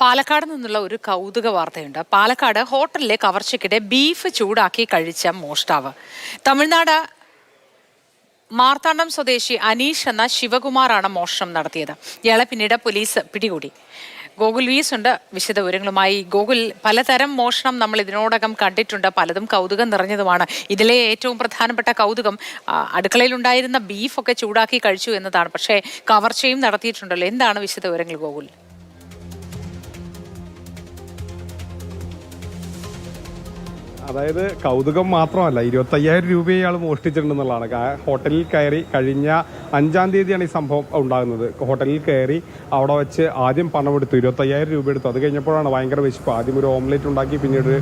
പാലക്കാട് നിന്നുള്ള ഒരു കൗതുക വാർത്തയുണ്ട്. പാലക്കാട് ഹോട്ടലിലെ കവർച്ചയ്ക്കിടെ ബീഫ് ചൂടാക്കി കഴിച്ച മോഷ്ടാവ്. തമിഴ്നാട് മാർത്താണ്ഡം സ്വദേശി അനീഷ് എന്ന ശിവകുമാറാണ് മോഷണം നടത്തിയത്. ഇയാളെ പിന്നീട് പോലീസ് പിടികൂടി. ഗോകുൽ വീസ് ഉണ്ട് വിശദവിവരങ്ങളുമായി. ഗോകുൽ, പലതരം മോഷണം നമ്മൾ ഇതിനോടകം കണ്ടിട്ടുണ്ട്, പലതും കൗതുകം നിറഞ്ഞതുമാണ്. ഇതിലെ ഏറ്റവും പ്രധാനപ്പെട്ട കൗതുകം അടുക്കളയിലുണ്ടായിരുന്ന ബീഫൊക്കെ ചൂടാക്കി കഴിച്ചു എന്നതാണ്. പക്ഷേ കവർച്ചയും നടത്തിയിട്ടുണ്ടല്ലോ. എന്താണ് വിശദവിവരങ്ങൾ ഗോകുൽ? അതായത് കൗതുകം മാത്രമല്ല, 25,000 രൂപ ഇയാൾ മോഷ്ടിച്ചിട്ടുണ്ടെന്നുള്ളതാണ്. ഹോട്ടലിൽ കയറി കഴിഞ്ഞ 5-ാം തീയതിയാണ് ഈ സംഭവം ഉണ്ടാകുന്നത്. ഹോട്ടലിൽ കയറി അവിടെ വെച്ച് ആദ്യം പണം എടുത്തു, 25,000 രൂപ എടുത്തു. അത് കഴിഞ്ഞപ്പോഴാണ് ഭയങ്കര വിശപ്പ്. ആദ്യം ഒരു ഓംലെറ്റ് ഉണ്ടാക്കി, പിന്നീട്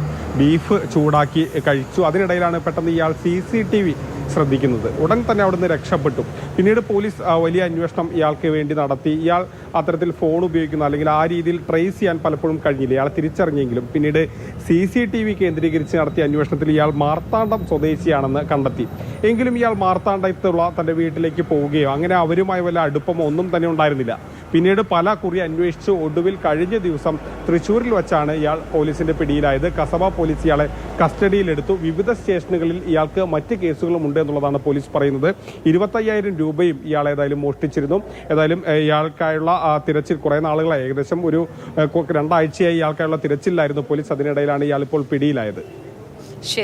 ബീഫ് ചൂടാക്കി കഴിച്ചു. അതിനിടയിലാണ് പെട്ടെന്ന് ഇയാൾ CCTV ശ്രദ്ധിക്കുന്നത്. ഉടൻ തന്നെ അവിടുന്ന് രക്ഷപ്പെട്ടു. പിന്നീട് പോലീസ് വലിയ അന്വേഷണം ഇയാൾക്ക് വേണ്ടി നടത്തി. ഇയാൾ അത്തരത്തിൽ ഫോൺ ഉപയോഗിക്കുന്ന അല്ലെങ്കിൽ ആ രീതിയിൽ ട്രേസ് ചെയ്യാൻ പലപ്പോഴും കഴിഞ്ഞില്ല. ഇയാൾ തിരിച്ചറിഞ്ഞെങ്കിലും പിന്നീട് CCTV കേന്ദ്രീകരിച്ച് നടത്തിയ അന്വേഷണത്തിൽ ഇയാൾ മാർത്താണ്ഡം സ്വദേശിയാണെന്ന് കണ്ടെത്തി. എങ്കിലും ഇയാൾ മാർത്താണ്ഡത്തുള്ള തൻ്റെ വീട്ടിലേക്ക് പോവുകയോ അങ്ങനെ അവരുമായി വല്ല അടുപ്പമോ ഒന്നും തന്നെ ഉണ്ടായിരുന്നില്ല. പിന്നീട് പല കുറി അന്വേഷിച്ച് ഒടുവിൽ കഴിഞ്ഞ ദിവസം തൃശ്ശൂരിൽ വെച്ചാണ് ഇയാൾ പോലീസിന്റെ പിടിയിലായത്. കസബ പോലീസ് ഇയാളെ കസ്റ്റഡിയിലെടുത്തു. വിവിധ സ്റ്റേഷനുകളിൽ ഇയാൾക്ക് മറ്റ് കേസുകളും ഉണ്ട് എന്നുള്ളതാണ് പോലീസ് പറയുന്നത്. 25,000 രൂപയും ഇയാൾ ഏതായാലും മോഷ്ടിച്ചിരുന്നു. ഏതായാലും ഇയാൾക്കായുള്ള തിരച്ചിൽ കുറേ നാളുകളായി, ഏകദേശം ഒരു 2 ആഴ്ചയായി ഇയാൾക്കായുള്ള തിരച്ചിലായിരുന്നു പോലീസ്. അതിനിടയിലാണ് ഇയാൾ ഇപ്പോൾ പിടിയിലായത്. ശരി.